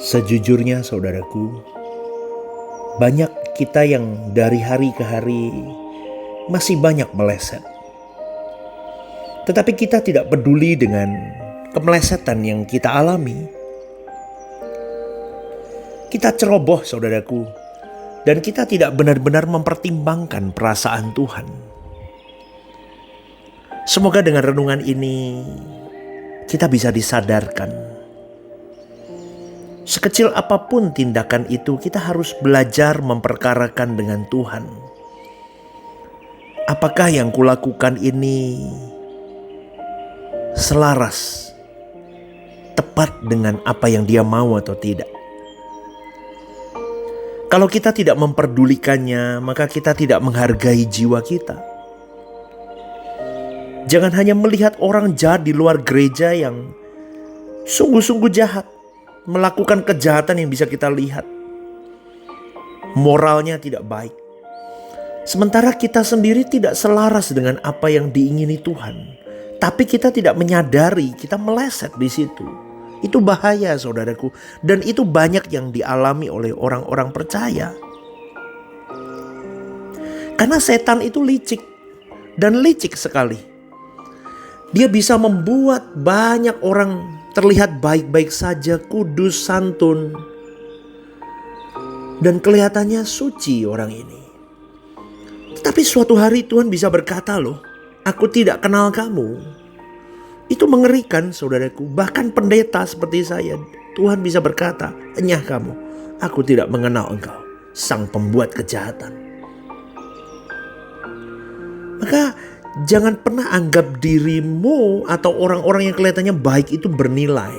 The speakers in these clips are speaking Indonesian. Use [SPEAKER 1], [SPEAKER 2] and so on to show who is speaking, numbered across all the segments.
[SPEAKER 1] Sejujurnya saudaraku, banyak kita yang dari hari ke hari masih banyak meleset. Tetapi kita tidak peduli dengan kemelesetan yang kita alami. Kita ceroboh saudaraku, dan kita tidak benar-benar mempertimbangkan perasaan Tuhan. Semoga dengan renungan ini kita bisa disadarkan. Sekecil apapun tindakan itu, kita harus belajar memperkarakan dengan Tuhan. Apakah yang kulakukan ini selaras, tepat dengan apa yang Dia mau atau tidak? Kalau kita tidak memperdulikannya, maka kita tidak menghargai jiwa kita. Jangan hanya melihat orang jahat di luar gereja yang sungguh-sungguh jahat, melakukan kejahatan yang bisa kita lihat. Moralnya tidak baik. Sementara kita sendiri tidak selaras dengan apa yang diingini Tuhan. Tapi kita tidak menyadari, kita meleset di situ. Itu bahaya saudaraku. Dan itu banyak yang dialami oleh orang-orang percaya. Karena setan itu licik. Dan licik sekali. Dia bisa membuat banyak orang terlihat baik-baik saja, kudus, santun. Dan kelihatannya suci orang ini. Tapi suatu hari Tuhan bisa berkata, loh, aku tidak kenal kamu. Itu mengerikan saudaraku. Bahkan pendeta seperti saya, Tuhan bisa berkata, enyah kamu, aku tidak mengenal engkau, sang pembuat kejahatan. Maka jangan pernah anggap dirimu atau orang-orang yang kelihatannya baik itu bernilai.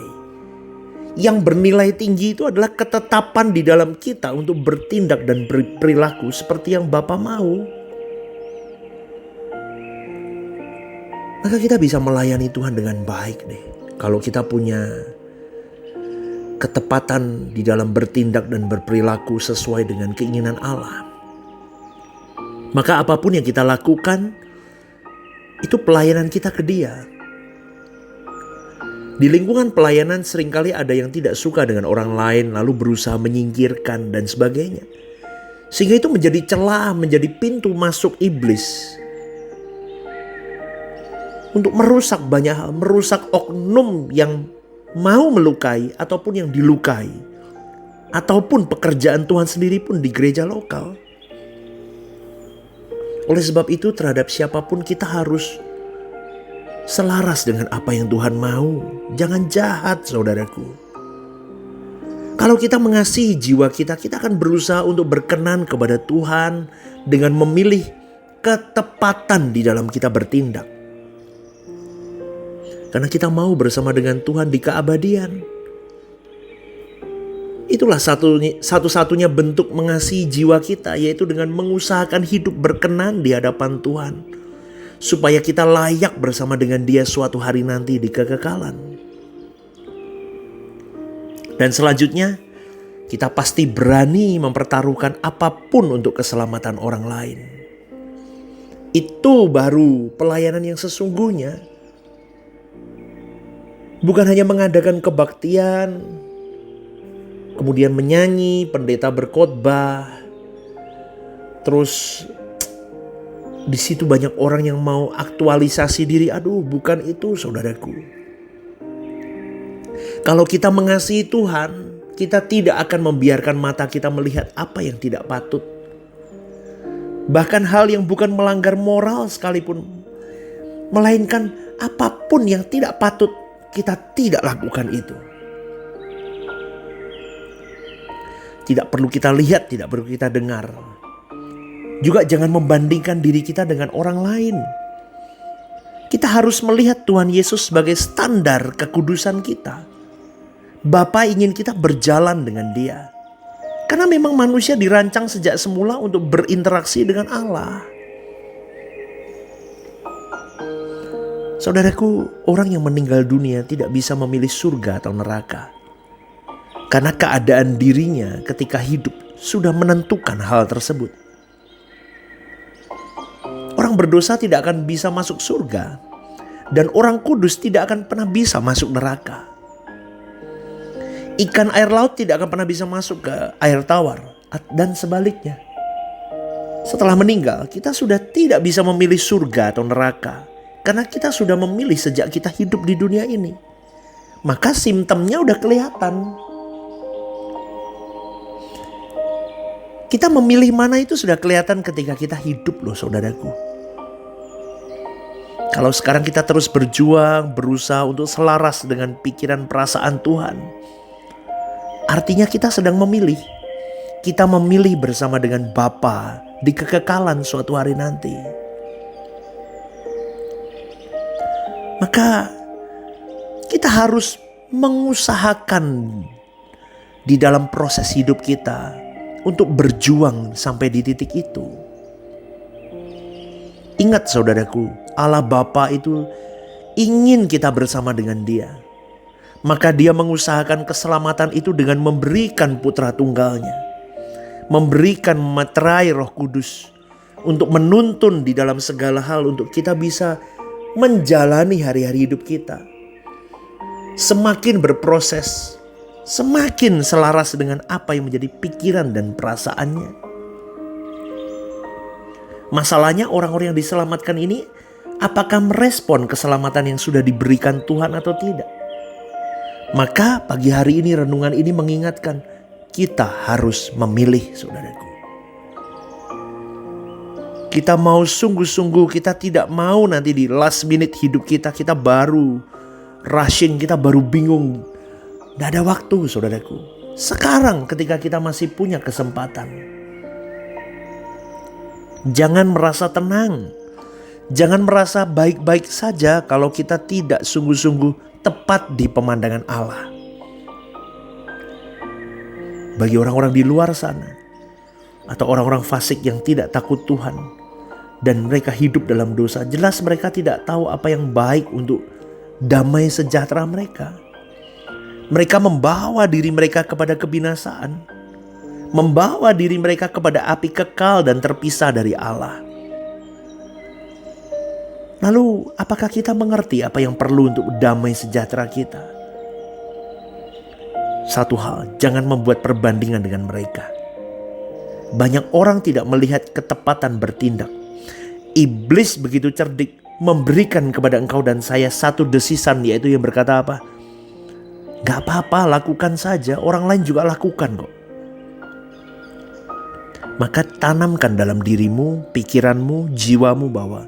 [SPEAKER 1] Yang bernilai tinggi itu adalah ketetapan di dalam kita untuk bertindak dan berperilaku seperti yang Bapa mau. Maka kita bisa melayani Tuhan dengan baik deh. Kalau kita punya ketepatan di dalam bertindak dan berperilaku sesuai dengan keinginan Allah. Maka apapun yang kita lakukan, itu pelayanan kita ke Dia. Di lingkungan pelayanan seringkali ada yang tidak suka dengan orang lain, lalu berusaha menyingkirkan dan sebagainya. Sehingga itu menjadi celah, menjadi pintu masuk iblis. Untuk merusak banyak hal, merusak oknum yang mau melukai ataupun yang dilukai. Ataupun pekerjaan Tuhan sendiri pun di gereja lokal. Oleh sebab itu terhadap siapapun kita harus selaras dengan apa yang Tuhan mau. Jangan jahat saudaraku. Kalau kita mengasihi jiwa kita, kita akan berusaha untuk berkenan kepada Tuhan dengan memilih ketepatan di dalam kita bertindak. Karena kita mau bersama dengan Tuhan di keabadian. Itulah satu-satunya bentuk mengasihi jiwa kita, yaitu dengan mengusahakan hidup berkenan di hadapan Tuhan. Supaya kita layak bersama dengan Dia suatu hari nanti di kekekalan. Dan selanjutnya, kita pasti berani mempertaruhkan apapun untuk keselamatan orang lain. Itu baru pelayanan yang sesungguhnya. Bukan hanya mengadakan kebaktian, kemudian menyanyi, pendeta berkhotbah, terus di situ banyak orang yang mau aktualisasi diri. Aduh, bukan itu saudaraku. Kalau kita mengasihi Tuhan, kita tidak akan membiarkan mata kita melihat apa yang tidak patut. Bahkan hal yang bukan melanggar moral sekalipun, melainkan apapun yang tidak patut, kita tidak lakukan itu. Tidak perlu kita lihat, tidak perlu kita dengar. Juga jangan membandingkan diri kita dengan orang lain. Kita harus melihat Tuhan Yesus sebagai standar kekudusan kita. Bapa ingin kita berjalan dengan Dia. Karena memang manusia dirancang sejak semula untuk berinteraksi dengan Allah. Saudaraku, orang yang meninggal dunia tidak bisa memilih surga atau neraka. Karena keadaan dirinya ketika hidup sudah menentukan hal tersebut. Orang berdosa tidak akan bisa masuk surga. Dan orang kudus tidak akan pernah bisa masuk neraka. Ikan air laut tidak akan pernah bisa masuk ke air tawar, dan sebaliknya. Setelah meninggal, kita sudah tidak bisa memilih surga atau neraka, karena kita sudah memilih sejak kita hidup di dunia ini. Maka simptomnya udah kelihatan. Kita memilih mana itu sudah kelihatan ketika kita hidup loh saudaraku. Kalau sekarang kita terus berjuang, berusaha untuk selaras dengan pikiran perasaan Tuhan, artinya kita sedang memilih. Kita memilih bersama dengan Bapa di kekekalan suatu hari nanti. Maka kita harus mengusahakan di dalam proses hidup kita untuk berjuang sampai di titik itu. Ingat saudaraku, Allah Bapa itu ingin kita bersama dengan Dia. Maka Dia mengusahakan keselamatan itu dengan memberikan putra tunggalnya. Memberikan materai Roh Kudus untuk menuntun di dalam segala hal untuk kita bisa menjalani hari-hari hidup kita. Semakin berproses, semakin selaras dengan apa yang menjadi pikiran dan perasaannya. Masalahnya orang-orang yang diselamatkan ini apakah merespon keselamatan yang sudah diberikan Tuhan atau tidak? Maka pagi hari ini renungan ini mengingatkan kita harus memilih saudaraku. Kita mau sungguh-sungguh, kita tidak mau nanti di last minute hidup kita baru rushing, kita baru bingung. Tidak ada waktu saudaraku. Sekarang ketika kita masih punya kesempatan. Jangan merasa tenang. Jangan merasa baik-baik saja kalau kita tidak sungguh-sungguh tepat di pemandangan Allah. Bagi orang-orang di luar sana, atau orang-orang fasik yang tidak takut Tuhan, dan mereka hidup dalam dosa, jelas mereka tidak tahu apa yang baik untuk damai sejahtera mereka. Mereka membawa diri mereka kepada kebinasaan, membawa diri mereka kepada api kekal dan terpisah dari Allah. Lalu apakah kita mengerti apa yang perlu untuk damai sejahtera kita? Satu hal, jangan membuat perbandingan dengan mereka. Banyak orang tidak melihat ketepatan bertindak. Iblis begitu cerdik memberikan kepada engkau dan saya satu desisan, yaitu yang berkata apa? Gak apa-apa, lakukan saja, orang lain juga lakukan kok. Maka tanamkan dalam dirimu, pikiranmu, jiwamu bahwa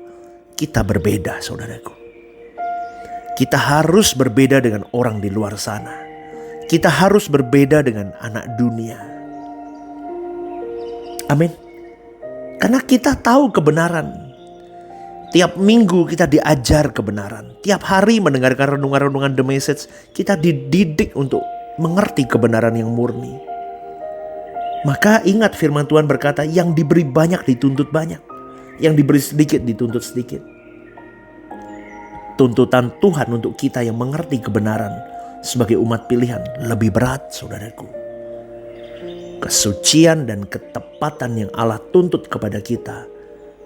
[SPEAKER 1] kita berbeda saudaraku. Kita harus berbeda dengan orang di luar sana. Kita harus berbeda dengan anak dunia. Amin. Karena kita tahu kebenaran. Tiap minggu kita diajar kebenaran. Tiap hari mendengarkan renungan-renungan The Message, kita dididik untuk mengerti kebenaran yang murni. Maka ingat firman Tuhan berkata, yang diberi banyak dituntut banyak, yang diberi sedikit dituntut sedikit. Tuntutan Tuhan untuk kita yang mengerti kebenaran sebagai umat pilihan lebih berat saudaraku. Kesucian dan ketepatan yang Allah tuntut kepada kita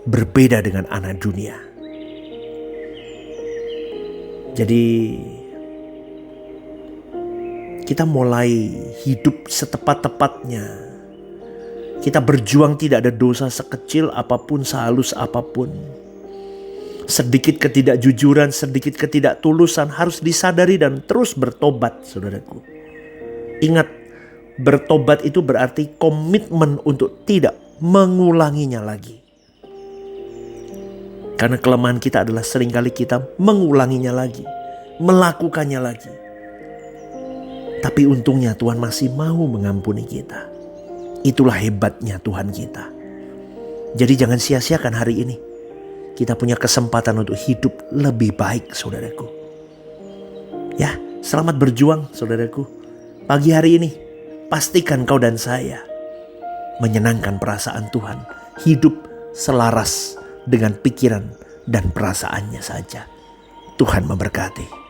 [SPEAKER 1] berbeda dengan anak dunia. Jadi kita mulai hidup setepat-tepatnya. Kita berjuang tidak ada dosa sekecil apapun, sehalus apapun. Sedikit ketidakjujuran, sedikit ketidaktulusan harus disadari dan terus bertobat saudaraku. Ingat, bertobat itu berarti komitmen untuk tidak mengulanginya lagi. Karena kelemahan kita adalah seringkali kita mengulanginya lagi, melakukannya lagi. Tapi untungnya Tuhan masih mau mengampuni kita. Itulah hebatnya Tuhan kita. Jadi jangan sia-siakan hari ini. Kita punya kesempatan untuk hidup lebih baik saudaraku. Ya, selamat berjuang saudaraku. Pagi hari ini pastikan kau dan saya menyenangkan perasaan Tuhan. Hidup selaras dengan pikiran dan perasaannya saja. Tuhan memberkati.